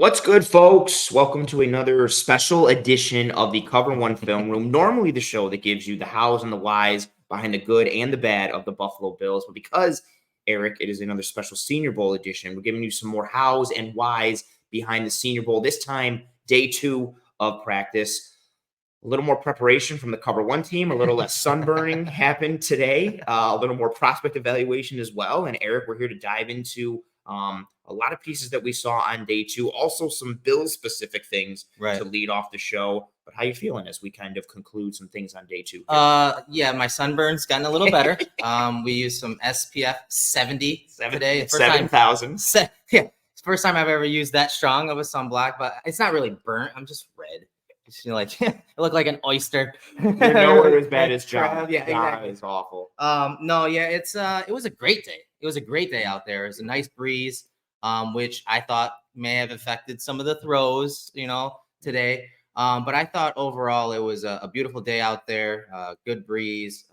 What's good, folks? Welcome to another special edition of the Cover One Film Room. Normally, the show that gives you the hows and the whys behind the good and the bad of the Buffalo Bills. But because, Eric, it is another special Senior Bowl edition, we're giving you some more hows and whys behind the Senior Bowl. This time, day 2 of practice. A little more preparation from the Cover One team, a little less sunburning happened today, a little more prospect evaluation as well. And Eric, we're here to dive into a lot of pieces that we saw on day 2, also some Bill-specific things to lead off the show. But how you feeling as we kind of conclude some things on day 2? Yeah, my sunburn's gotten a little better. We used some SPF 70 today. 7,000. Yeah, it's the first time I've ever used that strong of a sunblock, but it's not really burnt. I'm just red. Just, like I look like an oyster. You're nowhere as bad as John. Yeah, exactly. It's awful. No, yeah, it was a great day. It was a great day out there. It was a nice breeze, which I thought may have affected some of the throws, today. But I thought overall it was a beautiful day out there. Good breeze.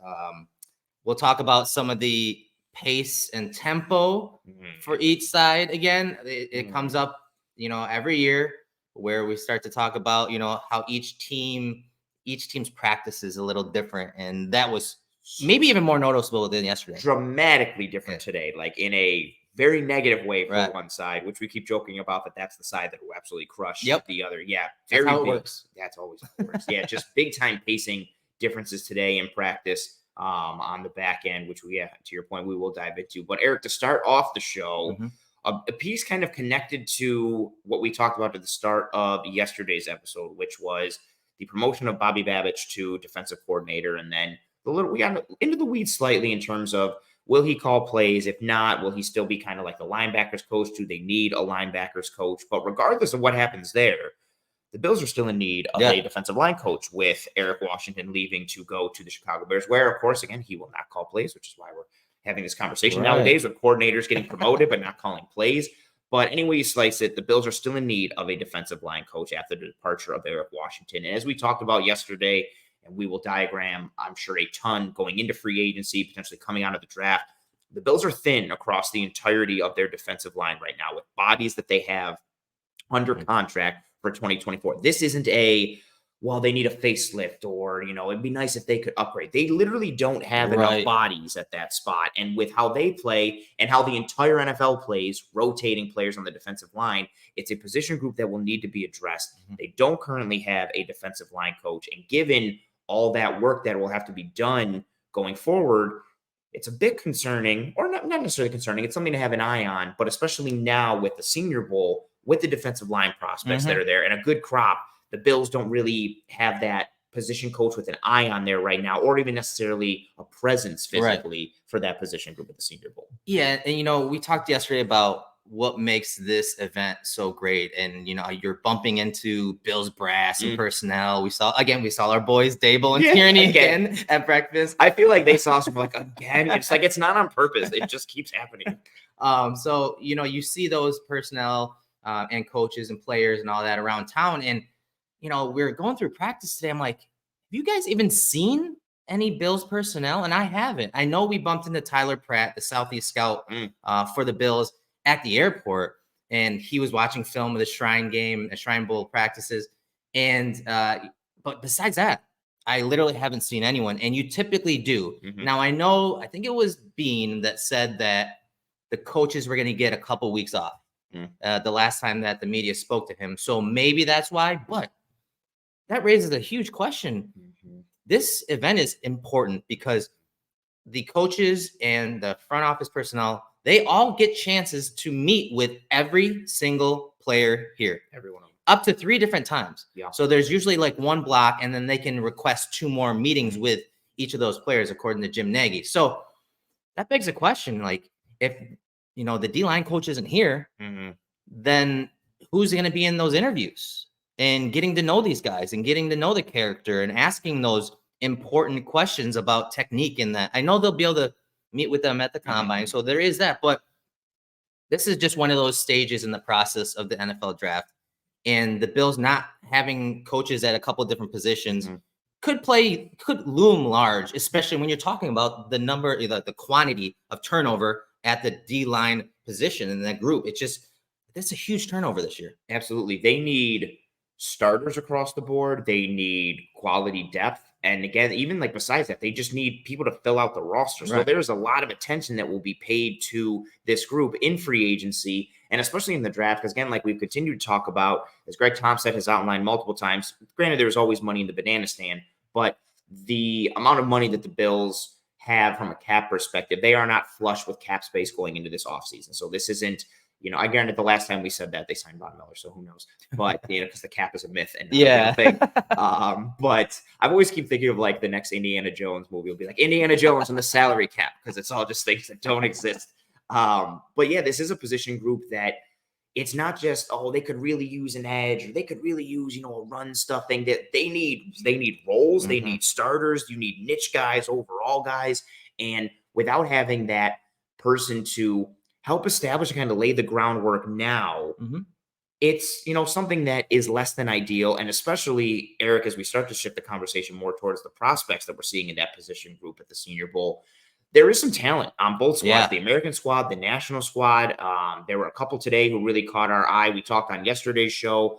We'll talk about some of the pace and tempo for each side again. It comes up, every year, where we start to talk about, how each team's practice is a little different. And that was maybe even more noticeable than yesterday. Dramatically different today, like in a very negative way for one side, which we keep joking about, that that's the side that will absolutely crush the other. Yeah, very that's how it works. That's always how it works. Yeah, just big time pacing differences today in practice on the back end, which to your point, we will dive into. But Eric, to start off the show, a piece kind of connected to what we talked about at the start of yesterday's episode, which was the promotion of Bobby Babich to defensive coordinator. And then we got into the weeds slightly in terms of, will he call plays? If not, will he still be kind of like the linebackers coach? Do they need a linebackers coach? But regardless of what happens there, the Bills are still in need of a defensive line coach, with Eric Washington leaving to go to the Chicago Bears, where, of course, again, he will not call plays, which is why we're having this conversation nowadays with coordinators getting promoted but not calling plays. But any way you slice it, the Bills are still in need of a defensive line coach after the departure of Eric Washington. And as we talked about yesterday, and we will diagram, I'm sure, a ton going into free agency, potentially coming out of the draft, the Bills are thin across the entirety of their defensive line right now, with bodies that they have under contract for 2024. This isn't they need a facelift, or, it'd be nice if they could upgrade. They literally don't have enough bodies at that spot. And with how they play and how the entire NFL plays, rotating players on the defensive line, it's a position group that will need to be addressed. They don't currently have a defensive line coach. And given all that work that will have to be done going forward, it's a bit concerning, or not necessarily concerning. It's something to have an eye on, but especially now with the Senior Bowl, with the defensive line prospects that are there and a good crop, the Bills don't really have that position coach with an eye on there right now, or even necessarily a presence physically for that position group at the Senior Bowl. Yeah, and we talked yesterday about what makes this event so great, and you're bumping into Bills brass and personnel. We saw our boys Dable and Tierney again at breakfast. I feel like they saw some again. It's like it's not on purpose; it just keeps happening. So you see those personnel and coaches and players and all that around town, and we're going through practice today. I'm like, have you guys even seen any Bills personnel? And I haven't. I know we bumped into Tyler Pratt, the Southeast scout for the Bills, at the airport, and he was watching film of the Shrine Bowl practices. And but besides that, I literally haven't seen anyone. And you typically do. Now, I think it was Bean that said that the coaches were going to get a couple weeks off the last time that the media spoke to him. So maybe that's why, but that raises a huge question. This event is important because the coaches and the front office personnel, they all get chances to meet with every single player here. Every one of them. Up to 3 different times. Yeah. So there's usually like one block, and then they can request 2 more meetings with each of those players, according to Jim Nagy. So that begs a question, like, if, the D-line coach isn't here, then who's going to be in those interviews and getting to know these guys and getting to know the character and asking those important questions about technique? And that, I know they'll be able to meet with them at the combine. So there is that, but this is just one of those stages in the process of the NFL draft. And the Bills not having coaches at a couple of different positions could loom large, especially when you're talking about the quantity of turnover at the D-line position in that group. It's just, That's a huge turnover this year. Absolutely. They need starters across the board. They need quality depth. And again, even like besides that, they just need people to fill out the roster. So Right. there's a lot of attention that will be paid to this group in free agency and especially in the draft. Because again, like we've continued to talk about, as Greg Thompson has outlined multiple times, granted, there's always money in the banana stand, but the amount of money that the Bills have from a cap perspective, they are not flush with cap space going into this offseason. So this isn't, I guarantee the last time we said that they signed Von Miller, so who knows? But because the cap is a myth and not a real thing. But I always keep thinking of like the next Indiana Jones movie will be like Indiana Jones and the salary cap because it's all just things that don't exist. But yeah, this is a position group that it's not just they could really use an edge or they could really use a run stuff thing that they need roles, they need starters, you need niche guys, overall guys, and without having that person to help establish and kind of lay the groundwork now, it's something that is less than ideal. And especially, Eric, as we start to shift the conversation more towards the prospects that we're seeing in that position group at the Senior Bowl, there is some talent on both squads, the American squad, the national squad. There were a couple today who really caught our eye. We talked on yesterday's show,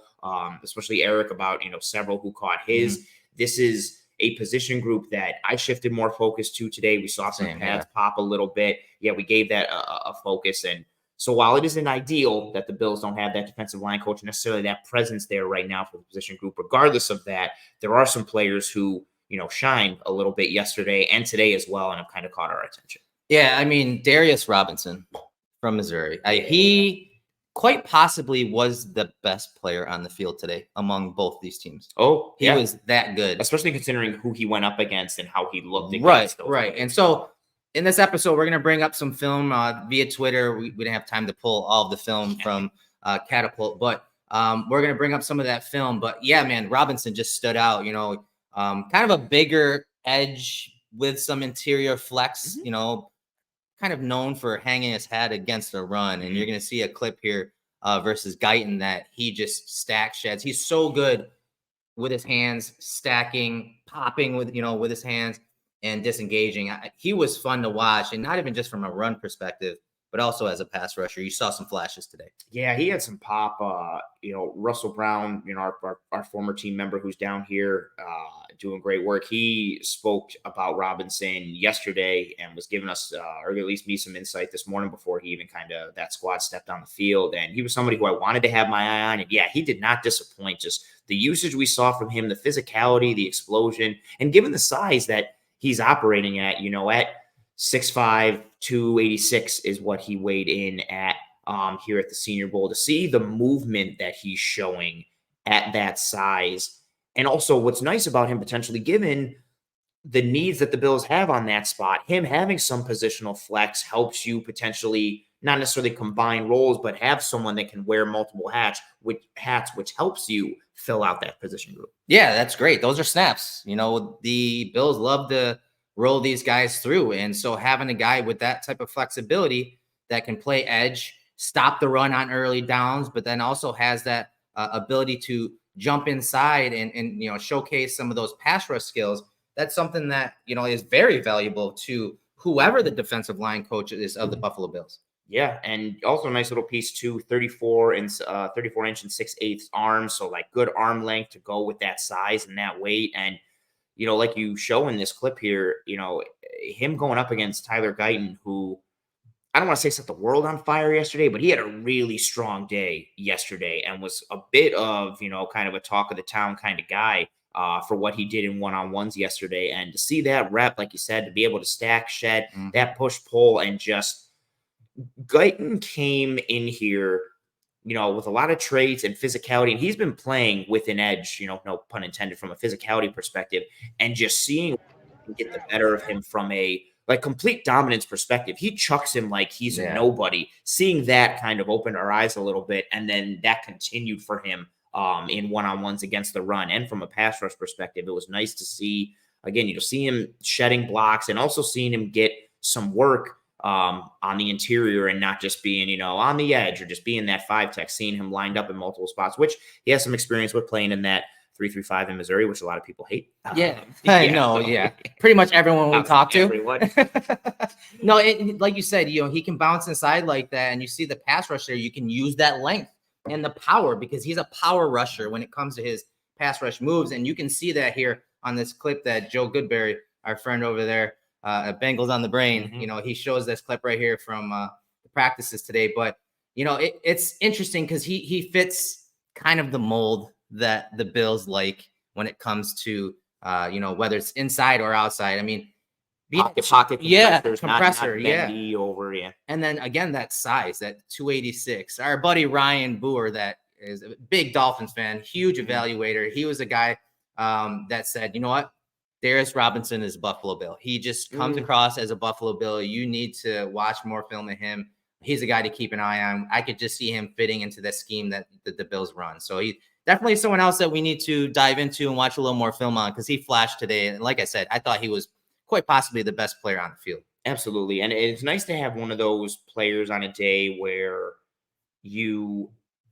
especially Eric, about several who caught his. This is a position group that I shifted more focus to today. We saw some pads pop a little bit. Yeah, we gave that a focus. And so while it isn't ideal that the Bills don't have that defensive line coach, necessarily that presence there right now for the position group, regardless of that, there are some players who shined a little bit yesterday and today as well, and have kind of caught our attention. Yeah, I mean, Darius Robinson from Missouri. He quite possibly was the best player on the field today among both these teams. Oh, he was that good, especially considering who he went up against and how he looked against those players. And so in this episode, we're going to bring up some film via Twitter. We didn't have time to pull all of the film from Catapult, but we're going to bring up some of that film. But yeah, man, Robinson just stood out, kind of a bigger edge with some interior flex, kind of known for hanging his head against a run. And you're going to see a clip here versus Guyton that he just stack sheds. He's so good with his hands, stacking, popping with his hands and disengaging. He was fun to watch, and not even just from a run perspective, but also as a pass rusher. You saw some flashes today. Yeah, he had some pop. Russell Brown, our former team member who's down here doing great work. He spoke about Robinson yesterday and was giving us, or at least me, some insight this morning before he even that squad stepped on the field. And he was somebody who I wanted to have my eye on. And yeah, he did not disappoint. Just the usage we saw from him, the physicality, the explosion, and given the size that he's operating at, at 6'5", 286 is what he weighed in at here at the Senior Bowl. To see the movement that he's showing at that size, and also what's nice about him potentially given the needs that the Bills have on that spot, him having some positional flex helps you potentially not necessarily combine roles, but have someone that can wear multiple hats, which helps you fill out that position group. Yeah, that's great. Those are snaps. The Bills love to roll these guys through. And so having a guy with that type of flexibility that can play edge, stop the run on early downs, but then also has that ability to jump inside and showcase some of those pass rush skills. That's something that, is very valuable to whoever the defensive line coach is of the Buffalo Bills. Yeah, and also a nice little piece too, 34 inch and 6/8 arms. So like good arm length to go with that size and that weight. And like you show in this clip here, him going up against Tyler Guyton, who I don't want to say set the world on fire yesterday, but he had a really strong day yesterday and was a bit of, kind of a talk of the town kind of guy for what he did in one-on-ones yesterday. And to see that rep, like you said, to be able to stack, shed, that push-pull, and just Guyton came in here with a lot of traits and physicality, and he's been playing with an edge, no pun intended, from a physicality perspective, and just seeing get the better of him from a complete dominance perspective. He chucks him like he's a nobody. Seeing that kind of opened our eyes a little bit, and then that continued for him in one-on-ones against the run. And from a pass rush perspective, it was nice to see, again, see him shedding blocks and also seeing him get some work on the interior and not just being, on the edge or just being that 5 tech, seeing him lined up in multiple spots, which he has some experience with playing in that 335 in Missouri, which a lot of people hate. Yeah, I know. Yeah, pretty much everyone we talk to. Everyone. No, like you said, he can bounce inside like that, and you see the pass rush there. You can use that length and the power because he's a power rusher when it comes to his pass rush moves, and you can see that here on this clip that Joe Goodberry, our friend over there at Bengals on the Brain, he shows this clip right here from the practices today. But it's interesting because he fits kind of the mold that the Bills like when it comes to whether it's inside or outside. I mean, pocket compressor, not over, and then again that size, that 286. Our buddy Ryan Boer, that is a big Dolphins fan, huge evaluator. He was a guy that said, you know what, Darius Robinson is a Buffalo Bill. He just comes across as a Buffalo Bill. You need to watch more film of him. He's a guy to keep an eye on. I could just see him fitting into the scheme that the Bills run. So he definitely someone else that we need to dive into and watch a little more film on because he flashed today. And like I said, I thought he was quite possibly the best player on the field. Absolutely. And it's nice to have one of those players on a day where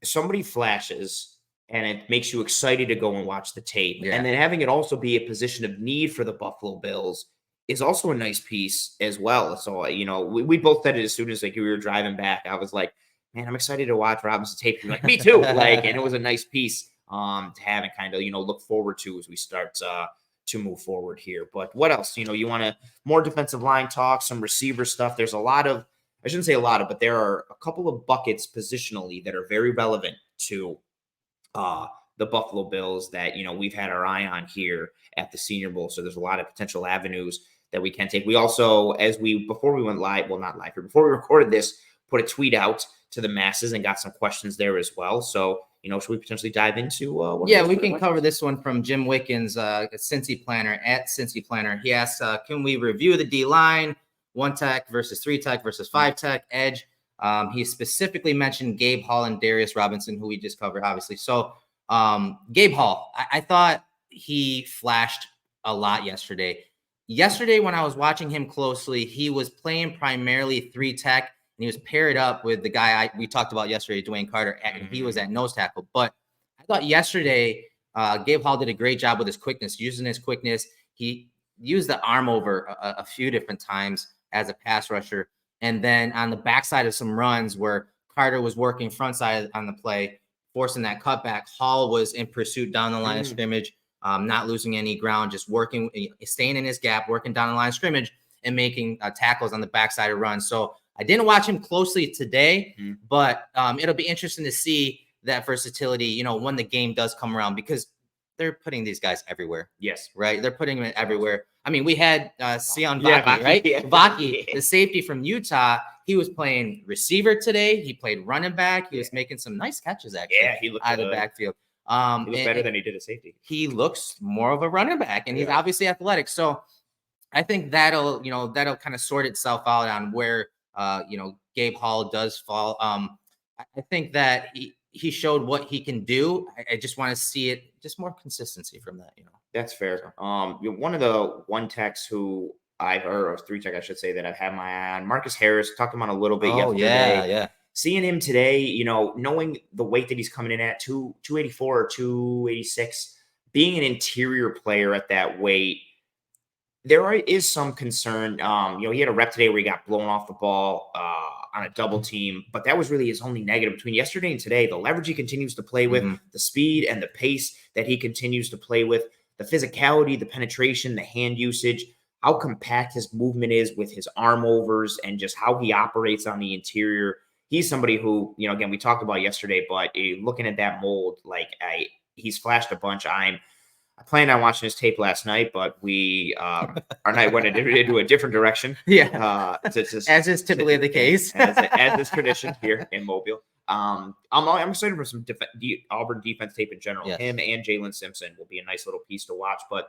somebody flashes and it makes you excited to go and watch the tape. Yeah. And then having it also be a position of need for the Buffalo Bills is also a nice piece as well. So, we both said it as soon as we were driving back. I was like, man, I'm excited to watch Robinson tape. You're like, me too. And it was a nice piece to have and kind of, look forward to as we start to move forward here. But what else? You want more defensive line talk, some receiver stuff. There's a lot of, I shouldn't say a lot of, but there are a couple of buckets positionally that are very relevant to the Buffalo Bills that, we've had our eye on here at the Senior Bowl. So there's a lot of potential avenues that we can take. We also, before we went live, well, not live here, before we recorded this, put a tweet out to the masses and got some questions there as well. So, should we potentially dive into we can cover this one from Jim Wickens, Cincy Planner at Cincy Planner. He asks, can we review the D-line, 1-tech versus 3-tech versus 5-tech edge? He specifically mentioned Gabe Hall and Darius Robinson, who we just covered, obviously. So Gabe Hall, I thought he flashed a lot yesterday. Yesterday, when I was watching him closely, he was playing primarily 3-tech, and he was paired up with the guy we talked about yesterday, Dwayne Carter, and he was at nose tackle. But I thought yesterday, Gabe Hall did a great job with his quickness, using his quickness. He used the arm over a few different times as a pass rusher. And then on the backside of some runs where Carter was working front side on the play, forcing that cutback, Hall was in pursuit down the line of scrimmage, not losing any ground, just working, staying in his gap, working down the line of scrimmage and making tackles on the backside of runs. So I didn't watch him closely today, but it'll be interesting to see that versatility, when the game does come around, because they're putting these guys everywhere. Yes. Right. They're putting them everywhere. I mean, we had Sion Vaki, right? Yeah. Vaki, the safety from Utah. He was playing receiver today. He played running back. He was making some nice catches, actually. Yeah, he looked out of the backfield. He looked better than he did at safety. He looks more of a running back, and he's obviously athletic. So I think that'll kind of sort itself out on where Gabe Hall does fall. I think that he showed what he can do. I just want to see it, just more consistency from that. That's fair. One of the 1-techs who or 3-tech, I should say, that I've had my eye on, Marcus Harris, talked him on a little bit yesterday. Yeah. Seeing him today, knowing the weight that he's coming in at, 284 or 286, being an interior player at that weight, there is some concern. He had a rep today where he got blown off the ball on a double team, but that was really his only negative between yesterday and today. The leverage he continues to play with, the speed and the pace that he continues to play with, the physicality, the penetration, the hand usage, how compact his movement is with his arm overs, and just how he operates on the interior. He's somebody who, again, we talked about yesterday, but looking at that mold, he's flashed a bunch. I planned on watching his tape last night, but our night went into a different direction. Yeah. As is typically the case. as is tradition here in Mobile. I'm excited for some Auburn defense tape in general. Yes. Him and Jalen Simpson will be a nice little piece to watch. But,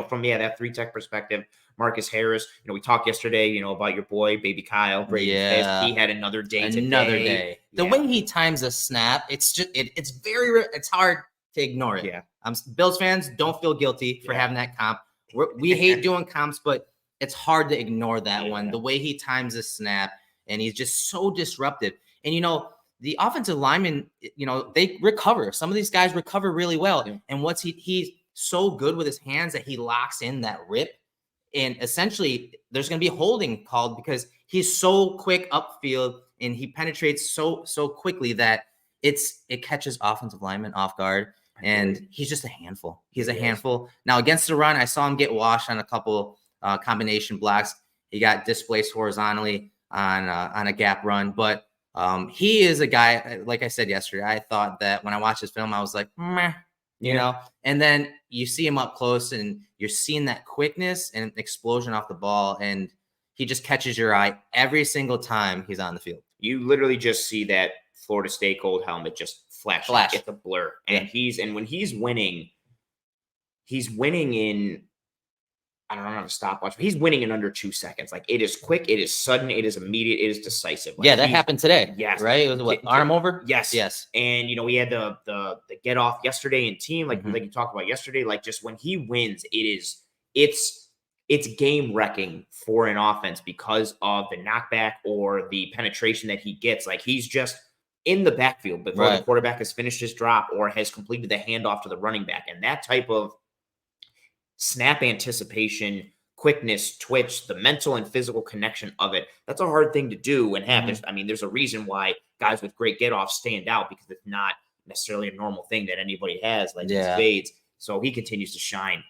from that 3-tech perspective, Marcus Harris, we talked yesterday, about your boy, baby Kyle. Brady. Yeah. He had another day today. The way he times a snap, it's just, it's hard to ignore it. Yeah. Bills fans, don't feel guilty for having that comp. We hate doing comps, but it's hard to ignore that one. The way he times a snap, and he's just so disruptive. And, the offensive linemen, they recover. Some of these guys recover really well. Yeah. And what's he's so good with his hands that he locks in that rip. And essentially, there's going to be holding called because he's so quick upfield and he penetrates so quickly that it catches offensive linemen off guard. And he's just a handful. He's a handful. Now, against the run, I saw him get washed on a couple combination blocks. He got displaced horizontally on a gap run, but he is a guy, like I said yesterday, I thought that when I watched this film, I was like, meh, you know, and then you see him up close and you're seeing that quickness and explosion off the ball. And he just catches your eye every single time he's on the field. You literally just see that Florida State gold helmet just flash. It's a blur. And when he's winning in, I don't know how to stopwatch, but he's winning in under 2 seconds. Like, it is quick, it is sudden, it is immediate, it is decisive. Like, that happened today. Yes. Right? It was what, arm over? Yes. Yes. And, we had the get off yesterday in team, like you talked about yesterday, like just when he wins, it's game wrecking for an offense because of the knockback or the penetration that he gets. Like, he's just in the backfield before the quarterback has finished his drop or has completed the handoff to the running back. And that type of snap anticipation, quickness, twitch, the mental and physical connection of it, that's a hard thing to do and have. There's a reason why guys with great get-offs stand out, because it's not necessarily a normal thing that anybody has, like these fades. So he continues to shine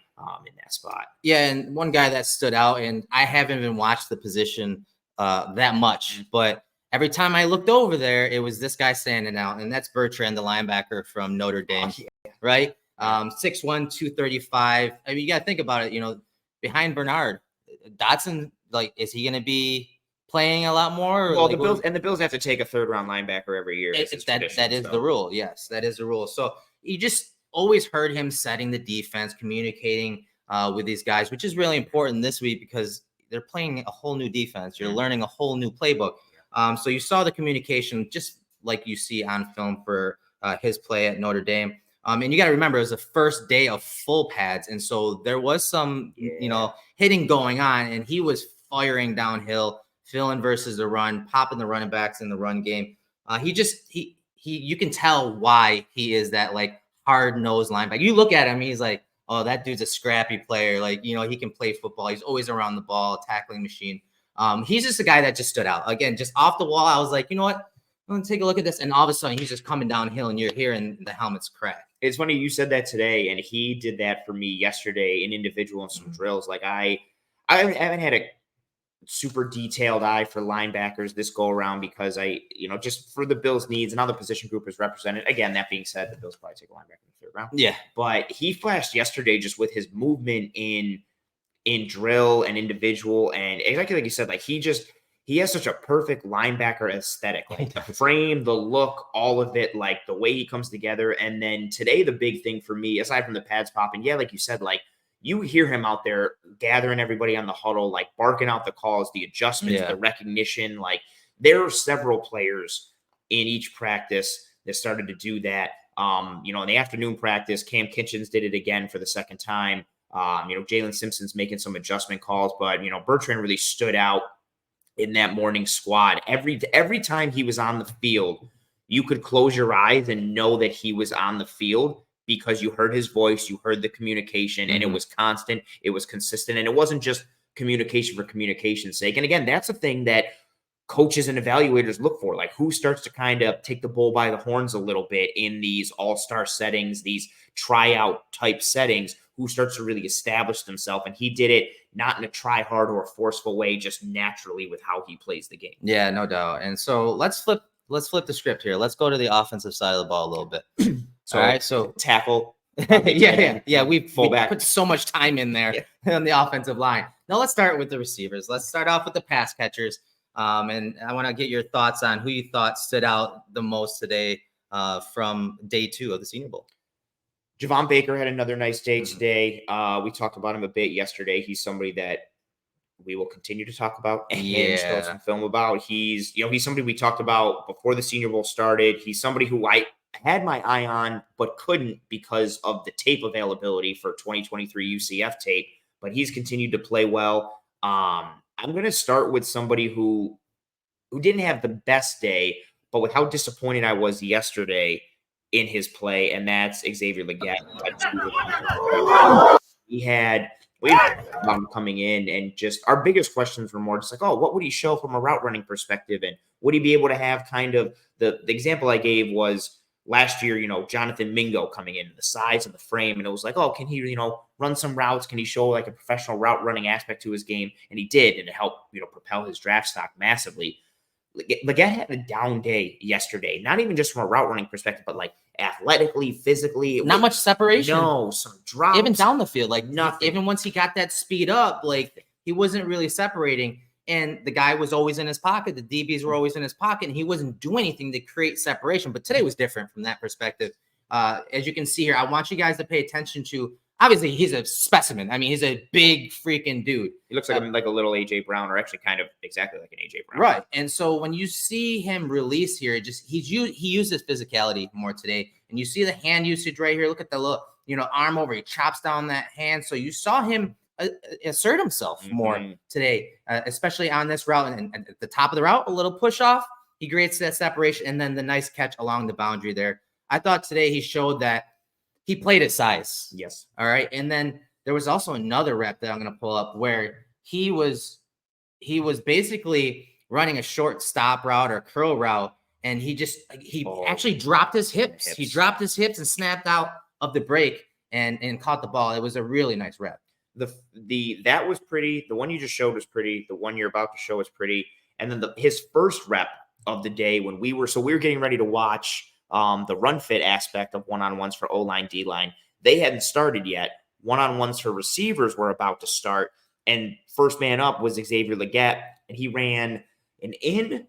in that spot. Yeah, and one guy that stood out, and I haven't even watched the position that much, but every time I looked over there, it was this guy standing out, and that's Bertrand, the linebacker from Notre Dame, right? 6'1", 235. I mean, you got to think about it, behind Bernard, Dotson, like, is he going to be playing a lot more? Well, the Bills have to take a third-round linebacker every year. That is the rule. Yes, that is the rule. So you just always heard him setting the defense, communicating with these guys, which is really important this week because they're playing a whole new defense. You're learning a whole new playbook. So you saw the communication just like you see on film for his play at Notre Dame. And you got to remember, it was the first day of full pads. And so there was some, hitting going on, and he was firing downhill, filling versus the run, popping the running backs in the run game. You can tell why he is that, like, hard-nosed linebacker. You look at him, he's like, oh, that dude's a scrappy player. Like, he can play football. He's always around the ball, tackling machine. He's just a guy that just stood out. Again, just off the wall, I was like, you know what? I'm going to take a look at this. And all of a sudden, he's just coming downhill, and you're hearing the helmets crack. It's funny you said that today, and he did that for me yesterday in individual and some drills. Like, I haven't had a super detailed eye for linebackers this go around because just for the Bills' needs and how the position group is represented. Again, that being said, the Bills probably take a linebacker in the third round. Yeah. But he flashed yesterday just with his movement in drill and individual, and exactly like you said, like he has such a perfect linebacker aesthetic, like the frame, the look, all of it, like the way he comes together. And then today, the big thing for me, aside from the pads popping, like you said, like you hear him out there gathering everybody on the huddle, like barking out the calls, the adjustments, the recognition. Like, there are several players in each practice that started to do that. In the afternoon practice, Cam Kitchens did it again for the second time. Jalen Simpson's making some adjustment calls, but Bertrand really stood out in that morning squad. Every time he was on the field, you could close your eyes and know that he was on the field because you heard his voice, you heard the communication, and it was constant, it was consistent, and it wasn't just communication for communication's sake. And again, that's a thing that coaches and evaluators look for, like who starts to kind of take the bull by the horns a little bit in these all-star settings, these tryout type settings, who starts to really establish themselves. And he did it not in a try hard or a forceful way, just naturally with how he plays the game. Yeah, no doubt. And so let's flip the script here. Let's go to the offensive side of the ball a little bit. All right. So tackle. Yeah. We put so much time in there on the offensive line. Now let's start with the receivers. Let's start off with the pass catchers. And I want to get your thoughts on who you thought stood out the most today from day 2 of the Senior Bowl. Javon Baker had another nice day today. We talked about him a bit yesterday. He's somebody that we will continue to talk about and show some film about. He's somebody we talked about before the Senior Bowl started. He's somebody who I had my eye on, but couldn't because of the tape availability for 2023 UCF tape. But he's continued to play well. I'm going to start with somebody who didn't have the best day, but with how disappointed I was yesterday in his play, and that's Xavier Legette. We had coming in, and just our biggest questions were more just like, oh, what would he show from a route running perspective, and would he be able to have kind of the example I gave was last year, Jonathan Mingo coming in, the size and the frame, and it was like, oh, can he, run some routes? Can he show like a professional route running aspect to his game? And he did, and it helped, propel his draft stock massively. Legette had a down day yesterday, not even just from a route running perspective, but like athletically, physically. Not much separation. No, some drops. Even down the field, like nothing. Even once he got that speed up, like he wasn't really separating. And the guy was always in his pocket. The DBs were always in his pocket, and he wasn't doing anything to create separation. But today was different from that perspective. As you can see here, I want you guys to pay attention to, obviously, he's a specimen. I mean, he's a big freaking dude. He looks like a little A.J. Brown, or actually kind of exactly like an A.J. Brown. Right. And so when you see him release here, he uses physicality more today. And you see the hand usage right here. Look at the little, arm over. He chops down that hand. So you saw him assert himself more today, especially on this route. And at the top of the route, a little push off. He creates that separation, and then the nice catch along the boundary there. I thought today he showed that he played at size. Yes. All right. And then there was also another rep that I'm going to pull up where he was basically running a short stop route or curl route. And he actually dropped his hips. He dropped his hips and snapped out of the break and caught the ball. It was a really nice rep. That was pretty. The one you just showed was pretty. The one you're about to show is pretty. And then his first rep of the day when we were getting ready to watch the run fit aspect of one-on-ones for O-line, D-line. They hadn't started yet. One-on-ones for receivers were about to start. And first man up was Xavier Legette. And he ran an in,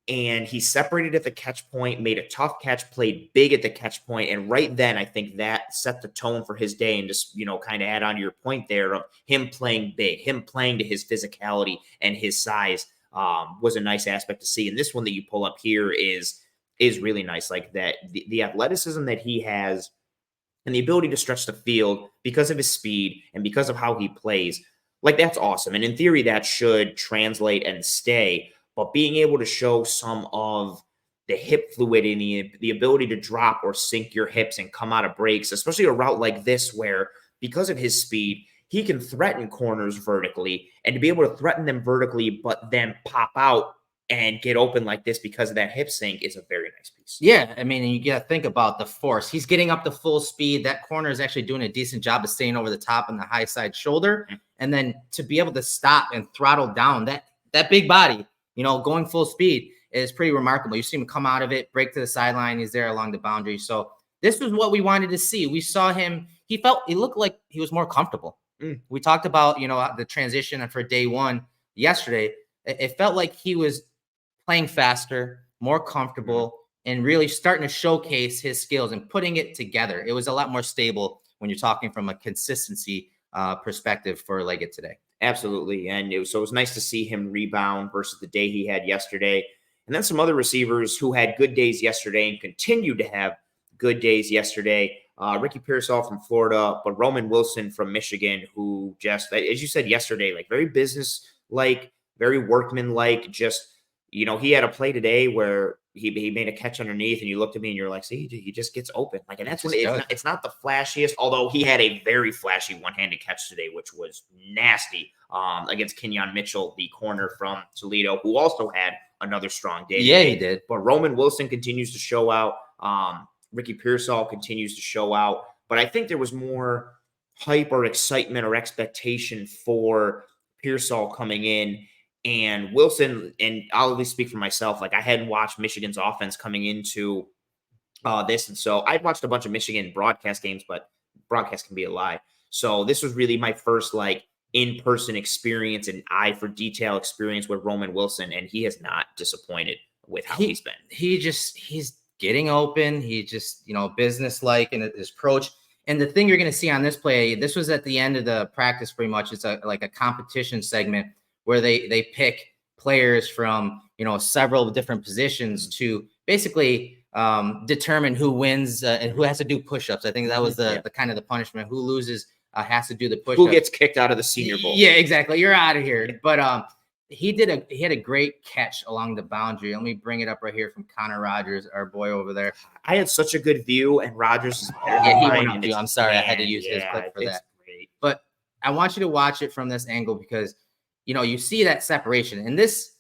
and he separated at the catch point, made a tough catch, played big at the catch point. And right then, I think that set the tone for his day. And just, kind of add on to your point there of him playing big, him playing to his physicality and his size was a nice aspect to see. And this one that you pull up here is really nice. Like that, the athleticism that he has and the ability to stretch the field because of his speed and because of how he plays, like that's awesome. And in theory, that should translate and stay. But being able to show some of the hip fluidity, the ability to drop or sink your hips and come out of breaks, especially a route like this where because of his speed, he can threaten corners vertically, and to be able to threaten them vertically, but then pop out and get open like this because of that hip sink is a very nice piece. Yeah, I mean, you got to think about the force. He's getting up to full speed. That corner is actually doing a decent job of staying over the top on the high side shoulder. Mm-hmm. And then to be able to stop and throttle down that big body, going full speed is pretty remarkable. You see him come out of it, break to the sideline. He's there along the boundary. So this was what we wanted to see. We saw him. He looked like he was more comfortable. We talked about, the transition for day one yesterday. It felt like he was playing faster, more comfortable, and really starting to showcase his skills and putting it together. It was a lot more stable when you're talking from a consistency perspective for Legette today. Absolutely. And it was nice to see him rebound versus the day he had yesterday. And then some other receivers who had good days yesterday and continue to have good days yesterday. Ricky Pearsall from Florida, but Roman Wilson from Michigan, who just, as you said yesterday, like very business-like, very workman-like, just, he had a play today where he made a catch underneath, and you looked at me and you're like, see, he just gets open. Like, and that's when it's not the flashiest, although he had a very flashy one-handed catch today, which was nasty against Kenyon Mitchell, the corner from Toledo, who also had another strong day. Yeah, he did. But Roman Wilson continues to show out. Ricky Pearsall continues to show out. But I think there was more hype or excitement or expectation for Pearsall coming in. And Wilson, and I'll at least speak for myself, like I hadn't watched Michigan's offense coming into this. And so I'd watched a bunch of Michigan broadcast games, but broadcast can be a lie. So this was really my first like in-person experience and eye for detail experience with Roman Wilson. And he has not disappointed with how he's been. He's getting open. He just, business-like in his approach. And the thing you're going to see on this play, this was at the end of the practice pretty much. It's like a competition segment where they pick players from, several different positions to basically determine who wins and who has to do push-ups. I think that was the kind of the punishment. Who loses has to do the push-ups. Who gets kicked out of the Senior Bowl. Yeah, exactly. You're out of here. But he had a great catch along the boundary. Let me bring it up right here from Connor Rogers, our boy over there. I had such a good view, and Rogers is better Yeah, than he mine, went up and to you. it's- I'm sorry, I had to man, use his yeah, clip for it's that. great. But I want you to watch it from this angle because you see that separation. And this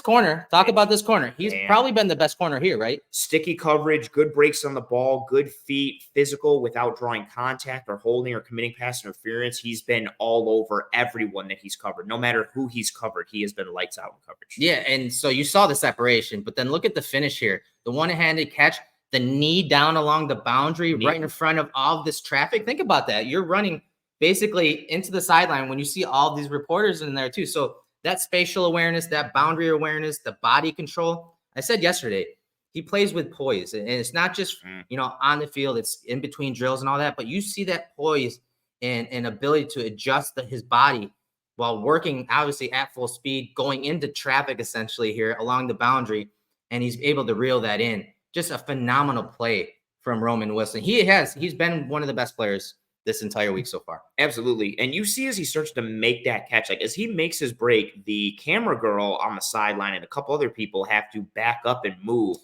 corner, talk about this corner. He's Man. probably been the best corner here, right? Sticky coverage, good breaks on the ball, good feet, physical without drawing contact or holding or committing pass interference. He's been all over everyone that he's covered. No matter who he's covered, he has been lights out in coverage. Yeah, and so you saw the separation, but then look at the finish here. The one-handed catch, the knee down along the boundary, right in front of all of this traffic. Think about that. You're running basically into the sideline when you see all these reporters in there too. So that spatial awareness, that boundary awareness, the body control. I said yesterday, he plays with poise, and it's not just on the field, it's in between drills and all that, but you see that poise and ability to adjust his body while working obviously at full speed, going into traffic essentially here along the boundary, and he's able to reel that in. Just a phenomenal play from Roman Wilson. He's been one of the best players this entire week so far. Absolutely. And you see as he starts to make that catch, like as he makes his break, the camera girl on the sideline and a couple other people have to back up and move.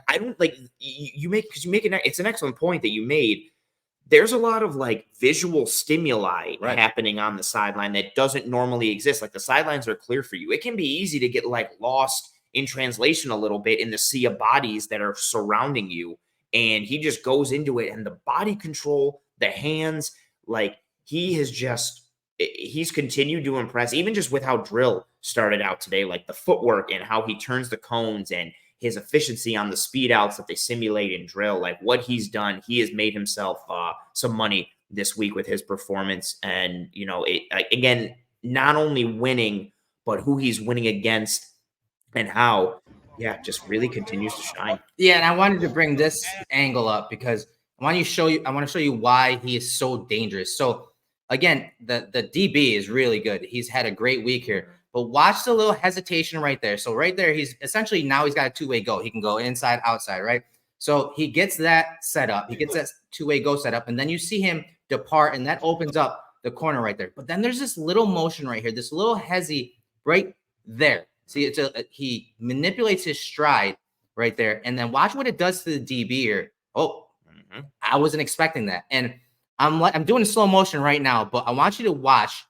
I don't like it's an excellent point that you made. There's a lot of like visual stimuli happening on the sideline that doesn't normally exist. Like the sidelines are clear for you. It can be easy to get like lost in translation a little bit in the sea of bodies that are surrounding you. And he just goes into it, and the body control, the hands, like he's continued to impress, even just with how drill started out today, like the footwork and how he turns the cones and his efficiency on the speed outs that they simulate in drill, like what he's done. He has made himself some money this week with his performance. And, again, not only winning, but who he's winning against and how, just really continues to shine. Yeah, and I wanted to bring this angle up because I want to show you why he is so dangerous. So again, the DB is really good. He's had a great week here. But watch the little hesitation right there. So right there, he's essentially now he's got a two-way go. He can go inside, outside, right? So he gets that set up. He gets that two-way go set up, and then you see him depart, and that opens up the corner right there. But then there's this little motion right here, this little hezzy right there. See, he manipulates his stride right there, and then watch what it does to the DB here. Oh, I wasn't expecting that, and I'm doing a slow motion right now, but I want you to watch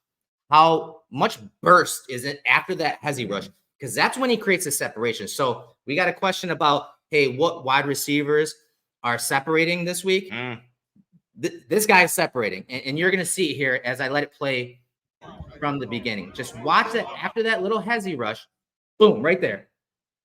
how much burst is it after that hezzy rush, because that's when he creates a separation. So we got a question about, hey, what wide receivers are separating this week? This guy is separating, and you're going to see it here as I let it play from the beginning. Just watch that after that little hezzy rush, boom, right there.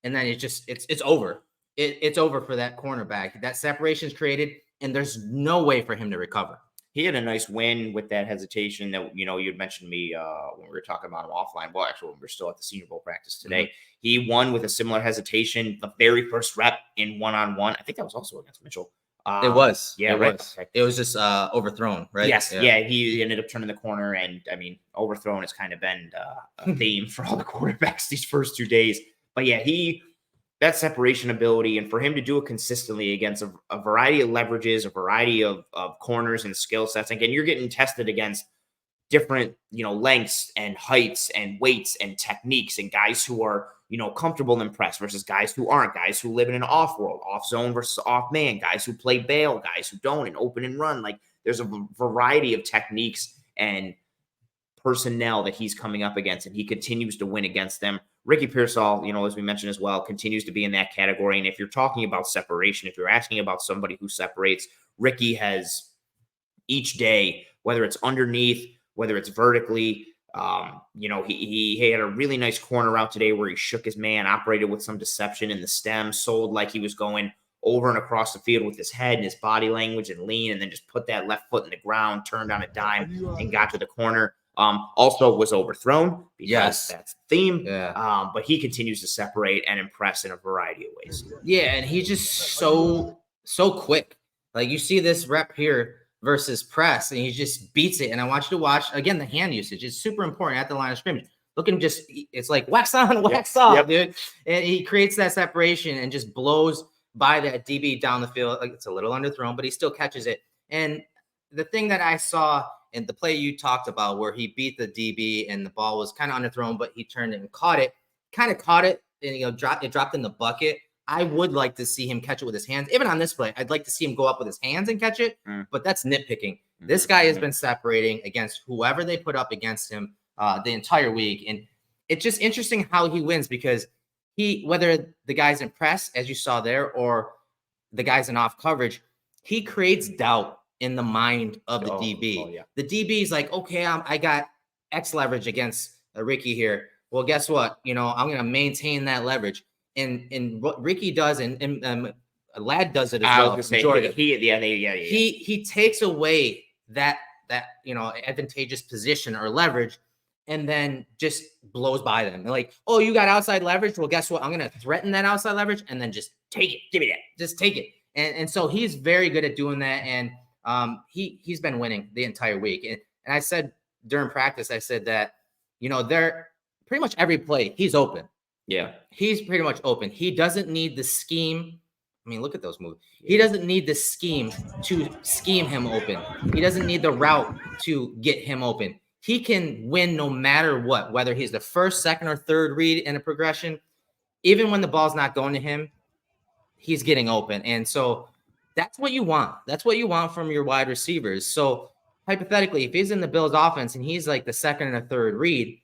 And then it's over. It's over for that cornerback. That separation is created, and there's no way for him to recover. He had a nice win with that hesitation that, you'd mentioned me when we were talking about him offline. Well, actually, when we were still at the Senior Bowl practice today, he won with a similar hesitation. The very first rep in one-on-one. I think that was also against Mitchell. It was. Yeah, it right. was. It was just overthrown, right? Yes. Yeah. He ended up turning the corner, and I mean, overthrown has kind of been a theme for all the quarterbacks these first 2 days. But yeah, that separation ability, and for him to do it consistently against a variety of leverages, a variety of corners and skill sets. Again, you're getting tested against different, lengths and heights and weights and techniques, and guys who are, comfortable in press versus guys who aren't, guys who live in an off world, off zone versus off man, guys who play bail, guys who don't, and open and run. Like there's a variety of techniques and personnel that he's coming up against, and he continues to win against them. Ricky Pearsall, as we mentioned as well, continues to be in that category. And if you're talking about separation, if you're asking about somebody who separates, Ricky has each day, whether it's underneath, whether it's vertically, he had a really nice corner route today where he shook his man, operated with some deception in the stem, sold like he was going over and across the field with his head and his body language and lean, and then just put that left foot in the ground, turned on a dime, and got to the corner. Also was overthrown because that's the theme. Yeah. But he continues to separate and impress in a variety of ways. Yeah, and he's just so quick. Like you see this rep here versus press, and he just beats it. And I want you to watch again the hand usage. It's super important at the line of scrimmage. Look at him it's like wax on, wax off, dude. And he creates that separation and just blows by that DB down the field. Like it's a little underthrown, but he still catches it. And the thing that I saw and the play you talked about where he beat the DB and the ball was kind of underthrown, but he turned it and caught it, and dropped in the bucket. I would like to see him catch it with his hands. Even on this play, I'd like to see him go up with his hands and catch it, but that's nitpicking. This guy has been separating against whoever they put up against him the entire week. And it's just interesting how he wins, because whether the guy's in press, as you saw there, or the guy's in off coverage, he creates doubt in the mind of the DB. Yeah. The DB is like, okay, I got X leverage against Ricky here. Well, guess what? I'm going to maintain that leverage. And what Ricky does, and Ladd does it as well. He takes away that advantageous position or leverage, and then just blows by them. They're like, oh, you got outside leverage? Well, guess what? I'm going to threaten that outside leverage and then just take it. Give me that. Just take it. And so he's very good at doing that. And he's been winning the entire week. And I said during practice, I said that, they're pretty much every play, he's open. Yeah. He's pretty much open. He doesn't need the scheme. I mean, look at those moves. He doesn't need the scheme to scheme him open. He doesn't need the route to get him open. He can win no matter what, whether he's the first, second, or third read in a progression. Even when the ball's not going to him, he's getting open. And so that's what you want. That's what you want from your wide receivers. So hypothetically, if he's in the Bills offense and he's like the second and a third read,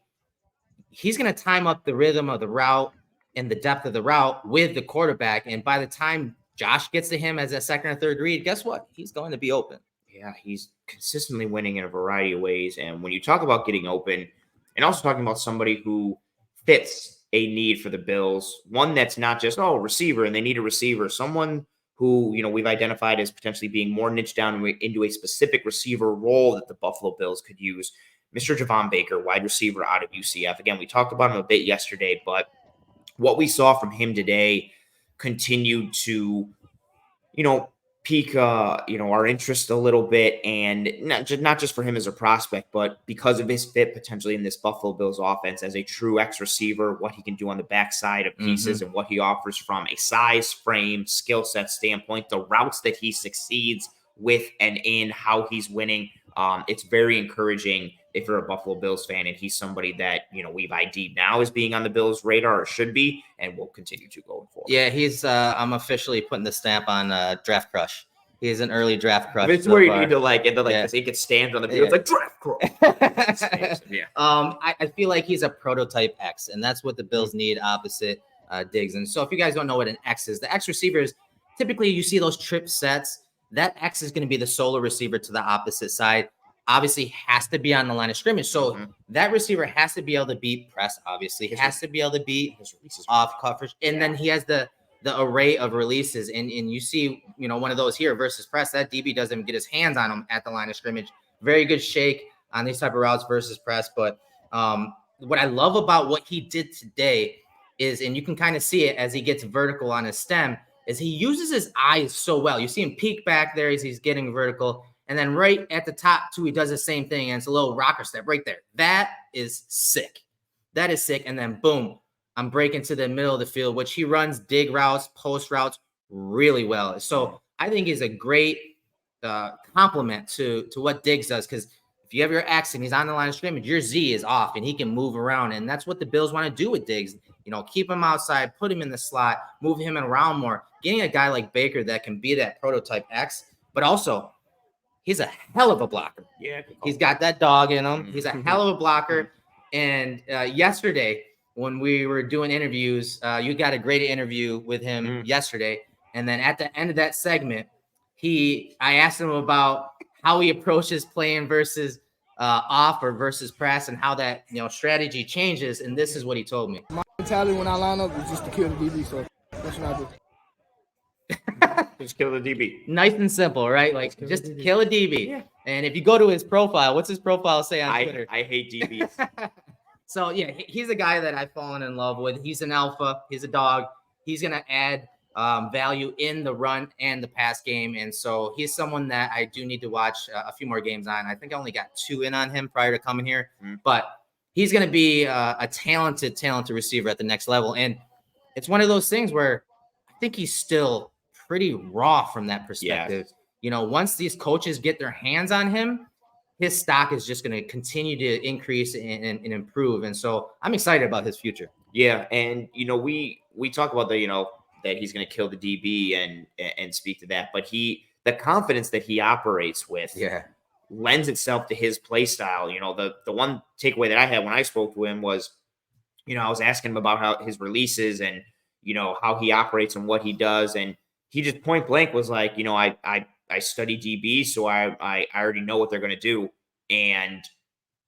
he's going to time up the rhythm of the route and the depth of the route with the quarterback. And by the time Josh gets to him as a second or third read, guess what? He's going to be open. Yeah, he's consistently winning in a variety of ways. And when you talk about getting open, and also talking about somebody who fits a need for the Bills, one that's not just, receiver, and they need a receiver, someone who, we've identified as potentially being more niched down into a specific receiver role that the Buffalo Bills could use. Mr. Javon Baker, wide receiver out of UCF. Again, we talked about him a bit yesterday, but what we saw from him today continued to, pique, our interest a little bit, and not just for him as a prospect, but because of his fit potentially in this Buffalo Bills offense as a true X receiver, what he can do on the backside of pieces and what he offers from a size, frame, skill set standpoint, the routes that he succeeds with and in, how he's winning. It's very encouraging if you're a Buffalo Bills fan, and he's somebody that, we've ID'd now as being on the Bills' radar, or should be, and will continue to going forward. Yeah, he's I'm officially putting the stamp on Draft Crush. He's an early draft crush. It's where you need to it gets stamped on the field. It's like Draft Crush. Yeah. I feel like he's a prototype X, and that's what the Bills need opposite Diggs. And so if you guys don't know what an X is, the X receivers, typically you see those trip sets. That X is going to be the solo receiver to the opposite side. Obviously has to be on the line of scrimmage. So that receiver has to be able to beat press, obviously. He has to be able to beat his releases off coverage. And then he has the array of releases. And you see, one of those here versus press, that DB doesn't even get his hands on him at the line of scrimmage. Very good shake on these type of routes versus press. But what I love about what he did today is, and you can kind of see it as he gets vertical on his stem, is he uses his eyes so well. You see him peek back there as he's getting vertical. And then right at the top, too, he does the same thing. And it's a little rocker step right there. That is sick. That is sick. And then, boom, I'm breaking to the middle of the field, which he runs dig routes, post routes really well. So I think he's a great complement to what Diggs does, because if you have your X and he's on the line of scrimmage, your Z is off and he can move around. And that's what the Bills want to do with Diggs. Keep him outside, put him in the slot, move him around more. Getting a guy like Baker that can be that prototype X, but also – he's a hell of a blocker. Yeah. He's got that dog in him. He's a hell of a blocker. And yesterday, when we were doing interviews, you got a great interview with him yesterday. And then at the end of that segment, I asked him about how he approaches playing versus off or versus press, and how that strategy changes. And this is what he told me. My mentality when I line up is just to kill the DB. So that's what I do. Just kill the DB. Nice and simple, right? Like, just kill a DB. Yeah. And if you go to his profile, what's his profile say on Twitter? I hate DBs. So, yeah, he's a guy that I've fallen in love with. He's an alpha. He's a dog. He's going to add value in the run and the pass game. And so he's someone that I do need to watch a few more games on. I think I only got 2 in on him prior to coming here. But he's going to be a talented receiver at the next level. And it's one of those things where I think he's still pretty raw from that perspective. Once these coaches get their hands on him, his stock is just going to continue to increase and improve. And so I'm excited about his future. Yeah, and we talk about that he's going to kill the DB and speak to that, but the confidence that he operates with lends itself to his play style. The one takeaway that I had when I spoke to him was, I was asking him about how his releases and how he operates and what he does, and he just point blank was like, I study DB, so I already know what they're going to do, and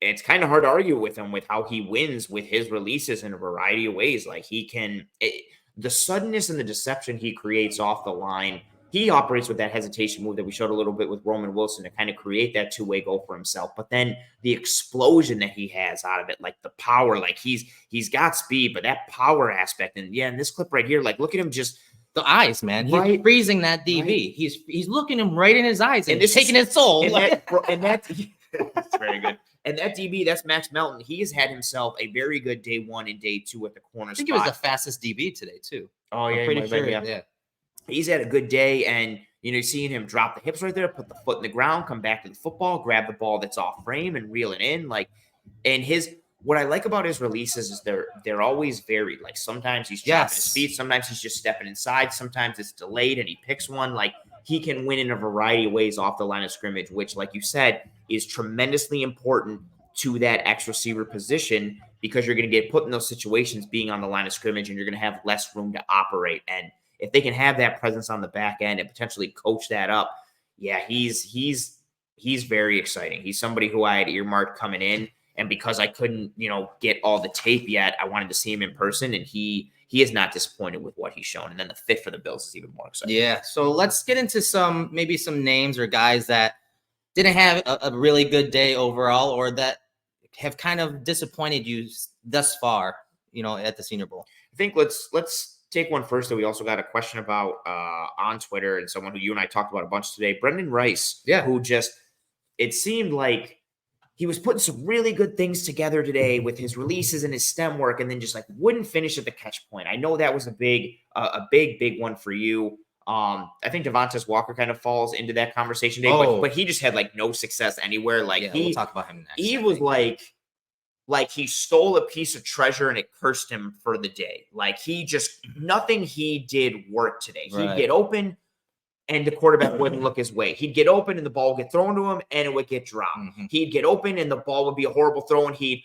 it's kind of hard to argue with him with how he wins with his releases in a variety of ways. Like the suddenness and the deception he creates off the line. He operates with that hesitation move that we showed a little bit with Roman Wilson to kind of create that two-way goal for himself. But then the explosion that he has out of it, like the power, like he's got speed, but that power aspect. And in this clip right here, like look at him just the eyes, man. He's freezing that DB. Right. He's looking him right in his eyes and taking his soul. And that's very good. And that DB, that's Max Melton. He has had himself a very good day 1 and day 2 at the corner spot. I think he was the fastest DB today too. Oh yeah, I'm pretty sure. Yeah. He's had a good day, and seeing him drop the hips right there, put the foot in the ground, come back to the football, grab the ball that's off frame, and reel it in. And what I like about his releases is they're always varied. Like sometimes he's chopping his feet, sometimes he's just stepping inside, sometimes it's delayed and he picks one. Like he can win in a variety of ways off the line of scrimmage, which, like you said, is tremendously important to that X receiver position because you're going to get put in those situations being on the line of scrimmage and you're going to have less room to operate. And if they can have that presence on the back end and potentially coach that up, he's very exciting. He's somebody who I had earmarked coming in, and because I couldn't, get all the tape yet, I wanted to see him in person, and he is not disappointed with what he's shown. And then the fit for the Bills is even more exciting. Yeah. So let's get into some names or guys that didn't have a really good day overall, or that have kind of disappointed you thus far, at the Senior Bowl. I think let's take one first that we also got a question about on Twitter, and someone who you and I talked about a bunch today, Brendan Rice, who it seemed like he was putting some really good things together today with his releases and his stem work, and then just wouldn't finish at the catch point. I know that was a big one for you. I think Devontae Walker kind of falls into that conversation today, but he just had no success anywhere. We'll talk about him next. He was like he stole a piece of treasure and it cursed him for the day. Nothing he did worked today. He'd get open and the quarterback wouldn't look his way. He'd get open and the ball would get thrown to him and it would get dropped. Mm-hmm. He'd get open and the ball would be a horrible throw and he'd,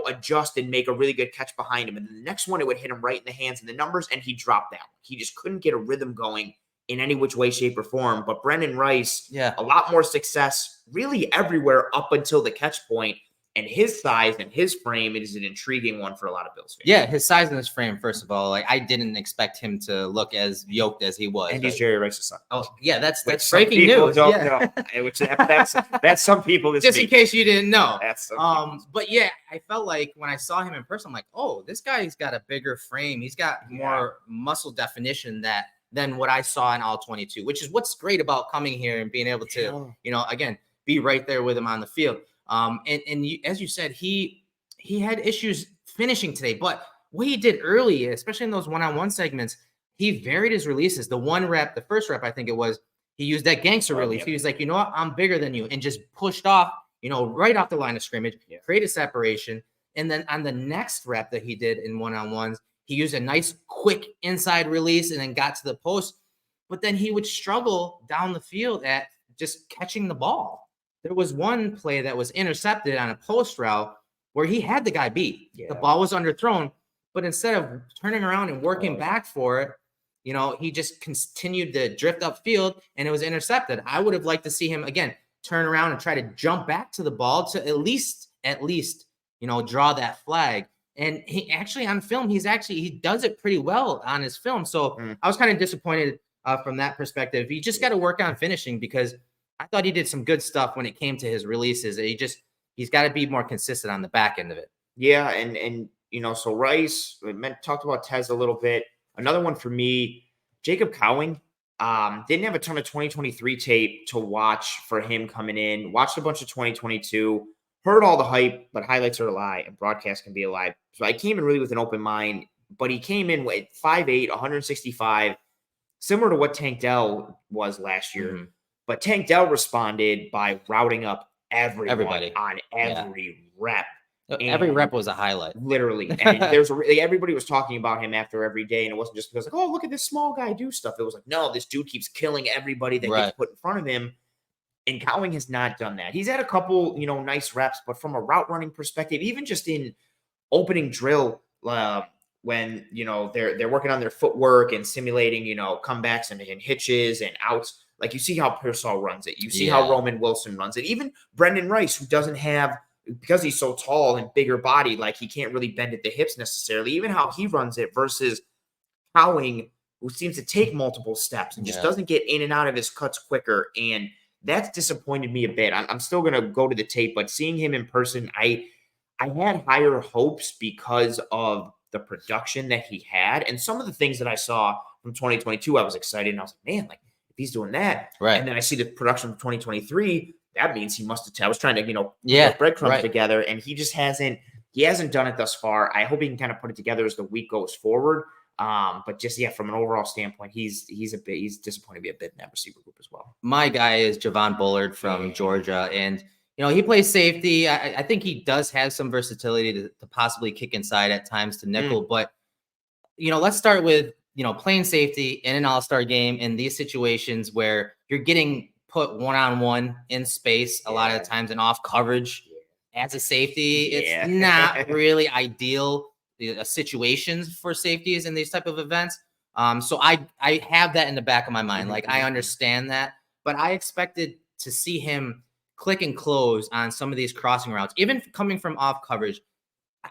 adjust and make a really good catch behind him. And then the next one, it would hit him right in the hands and the numbers and he'd drop that one. He just couldn't get a rhythm going in any which way, shape, or form. But Brendan Rice, a lot more success really everywhere up until the catch point. And his size and his frame is an intriguing one for a lot of Bills fans. Yeah, his size and his frame, first of all, I didn't expect him to look as yoked as he was. And he's Jerry Rice's son. Oh, yeah, that's breaking news. Which that's some people. Just in case you didn't know. That's but yeah, I felt like when I saw him in person, I'm like, oh, this guy's got a bigger frame. He's got more muscle definition than what I saw in all 22, which is what's great about coming here and being able to, again, be right there with him on the field. As you said, he had issues finishing today, but what he did early, especially in those one-on-one segments, he varied his releases. The first rep, I think it was, he used that gangster release. He was like, you know what, I'm bigger than you, and just pushed off, right off the line of scrimmage, created separation. And then on the next rep that he did in one-on-ones, he used a nice quick inside release and then got to the post, but then he would struggle down the field at just catching the ball. There was one play that was intercepted on a post route where he had the guy beat. Yeah. The ball was underthrown, but instead of turning around and working back for it, he just continued to drift upfield and it was intercepted. I would have liked to see him again turn around and try to jump back to the ball to at least draw that flag. And he actually on film, he does it pretty well on his film. So I was kind of disappointed from that perspective. He just got to work on finishing because I thought he did some good stuff when it came to his releases. He's got to be more consistent on the back end of it. Yeah, and so Rice, talked about Tez a little bit. Another one for me, Jacob Cowing. Didn't have a ton of 2023 tape to watch for him coming in. Watched a bunch of 2022. Heard all the hype, but highlights are a lie and broadcast can be a lie. So I came in really with an open mind, but he came in with 5'8", 165, similar to what Tank Dell was last year. Mm-hmm. But Tank Dell responded by routing up everyone Everybody. on every rep. Every And rep was a highlight. literally. And everybody was talking about him after every day. And it wasn't just because, like, oh, look at this small guy do stuff. It was like, no, this dude keeps killing everybody that gets put in front of him. And Cowing has not done that. He's had a couple, nice reps, but from a route running perspective, even just in opening drill, when they're working on their footwork and simulating, comebacks and hitches and outs. Like, you see how Pearsall runs it. You see how Roman Wilson runs it. Even Brendan Rice, who doesn't have, because he's so tall and bigger body, like, he can't really bend at the hips necessarily. Even how he runs it versus Cowing, who seems to take multiple steps and just doesn't get in and out of his cuts quicker. And that's disappointed me a bit. I'm still going to go to the tape, but seeing him in person, I had higher hopes because of the production that he had. And some of the things that I saw from 2022, I was excited. And I was like, man, like, if he's doing that. Right. And then I see the production from 2023, that means he must have, I was trying to, put breadcrumbs together, and he just hasn't done it thus far. I hope he can kind of put it together as the week goes forward. But just, from an overall standpoint, he's disappointed me a bit in that receiver group as well. My guy is Javon Bullard from Georgia, and he plays safety. I think he does have some versatility to possibly kick inside at times to nickel. But let's start with playing safety in an all-star game in these situations where you're getting put one-on-one in space a lot of the times and off coverage as a safety. It's not really ideal situations for safeties in these type of events. So I have that in the back of my mind. Like, I understand that, but I expected to see him click and close on some of these crossing routes, even coming from off coverage.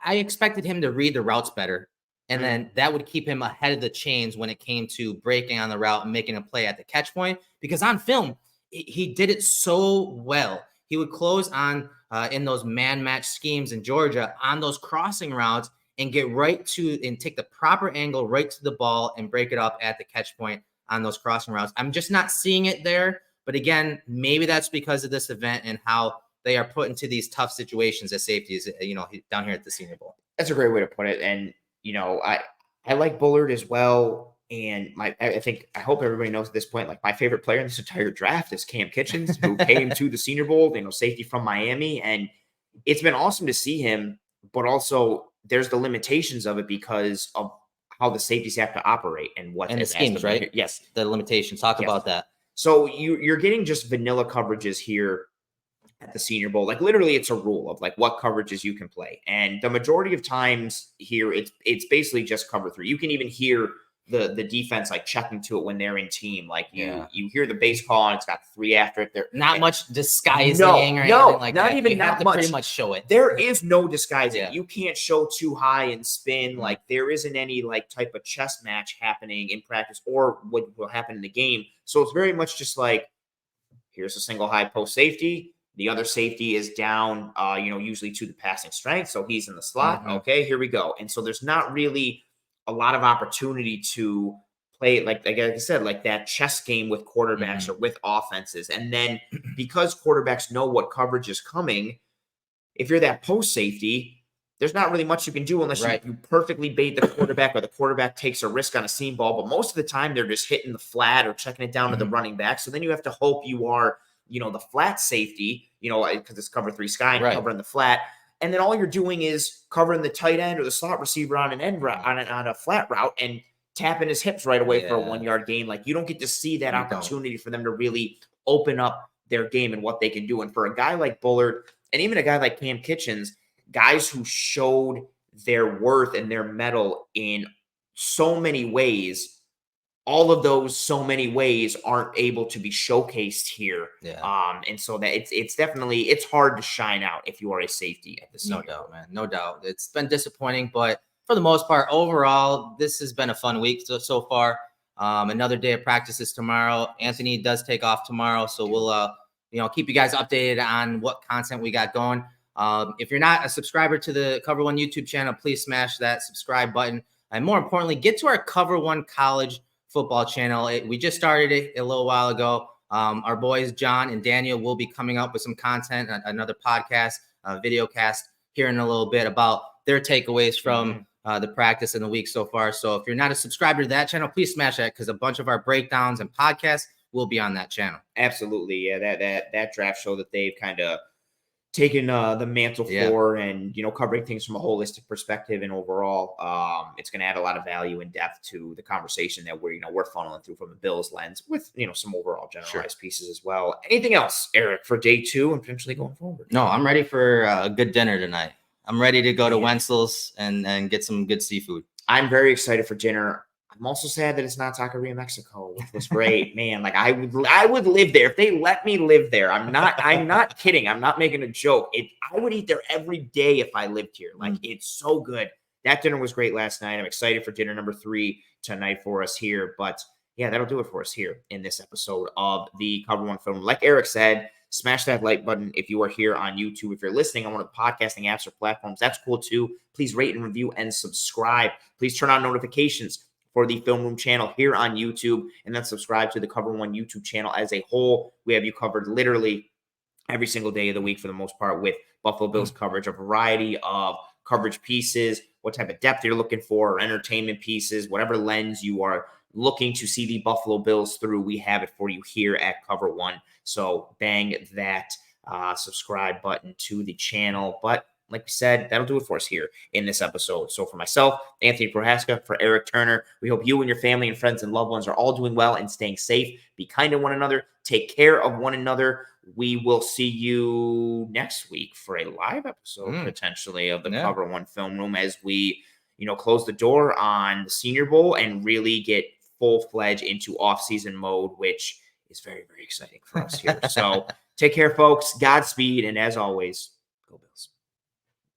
I expected him to read the routes better. And then that would keep him ahead of the chains when it came to breaking on the route and making a play at the catch point, because on film, he did it so well. He would close on in those man match schemes in Georgia on those crossing routes and get right to and take the proper angle right to the ball and break it up at the catch point on those crossing routes. I'm just not seeing it there. But again, maybe that's because of this event and how they are put into these tough situations as safeties, down here at the Senior Bowl. That's a great way to put it. And, I like Bullard as well. And I hope everybody knows at this point, like, my favorite player in this entire draft is Cam Kitchens, who came to the Senior Bowl, safety from Miami. And it's been awesome to see him, but also there's the limitations of it because of how the safeties have to operate and what and the schemes, right? Yes. The limitations. Talk about that. So you're getting just vanilla coverages here at the Senior Bowl. Like, literally, it's a rule of, like, what coverages you can play. And the majority of times here, it's basically just cover three. You can even hear the defense, like, checking to it when they're in team. Like, you hear the base call and it's got three after it. They're not much disguising or anything like that. Even you have to pretty much show it. There is no disguising. Yeah. You can't show too high and spin. Like, there isn't any, like, type of chess match happening in practice or what will happen in the game. So it's very much just like, here's a single high post safety. The other safety is down, usually to the passing strength. So he's in the slot. Okay, here we go. And so there's not really a lot of opportunity to play, like I said, like that chess game with quarterbacks or with offenses. And then because quarterbacks know what coverage is coming, if you're that post safety, there's not really much you can do unless you perfectly bait the quarterback or the quarterback takes a risk on a seam ball. But most of the time, they're just hitting the flat or checking it down to the running back. So then you have to hope you are the flat safety, because it's cover three sky and covering the flat. And then all you're doing is covering the tight end or the slot receiver on an end route, on a flat route, and tapping his hips right away for a 1 yard gain. Like, you don't get to see that opportunity for them to really open up their game and what they can do. And for a guy like Bullard and even a guy like Cam Kitchens, guys who showed their worth and their mettle in so many ways, all of those so many ways aren't able to be showcased here. And so that it's definitely, it's hard to shine out if you are a safety at this. No doubt, man. No doubt. It's been disappointing, but for the most part, overall, this has been a fun week so far. Another day of practices tomorrow. Anthony does take off tomorrow, so we'll keep you guys updated on what content we got going. If you're not a subscriber to the Cover One YouTube channel, please smash that subscribe button. And more importantly, get to our Cover One College football channel. We just started it a little while ago. Our boys, John and Daniel, will be coming up with some content, another podcast, video cast here in a little bit about their takeaways from the practice in the week so far. So if you're not a subscriber to that channel, please smash that, because a bunch of our breakdowns and podcasts will be on that channel. Absolutely. Yeah. That draft show that they've kind of taken the mantle Yeah. for, and covering things from a holistic perspective. And overall, it's going to add a lot of value and depth to the conversation that we're funneling through from the Bills lens, with some overall generalized pieces as well. Anything else, Eric, for day 2 and potentially going forward? No, I'm ready for a good dinner tonight. I'm ready to go to Yeah. Wenzel's and get some good seafood. I'm very excited for dinner. I'm also sad that it's not Taqueria Mexico, which was great. Man, like I would live there if they let me live there. I'm not kidding. I'm not making a joke. I would eat there every day if I lived here. Like it's so good. That dinner was great last night. I'm excited for dinner number 3 tonight for us here. But yeah, that'll do it for us here in this episode of the Cover One Film. Like Eric said, smash that like button if you are here on YouTube. If you're listening on one of the podcasting apps or platforms, that's cool too. Please rate and review and subscribe. Please turn on notifications for the Film Room channel here on YouTube, and then subscribe to the Cover One YouTube channel as a whole. We have you covered literally every single day of the week for the most part with Buffalo Bills coverage, a variety of coverage pieces, what type of depth you're looking for, or entertainment pieces, whatever lens you are looking to see the Buffalo Bills through, we have it for you here at Cover One. So bang that subscribe button to the channel. But like we said, that'll do it for us here in this episode. So for myself, Anthony Prohaska, for Eric Turner, we hope you and your family and friends and loved ones are all doing well and staying safe. Be kind to one another. Take care of one another. We will see you next week for a live episode, potentially, of the Cover One Film Room as we, close the door on the Senior Bowl and really get full-fledged into off-season mode, which is very, very exciting for us here. So take care, folks. Godspeed. And as always,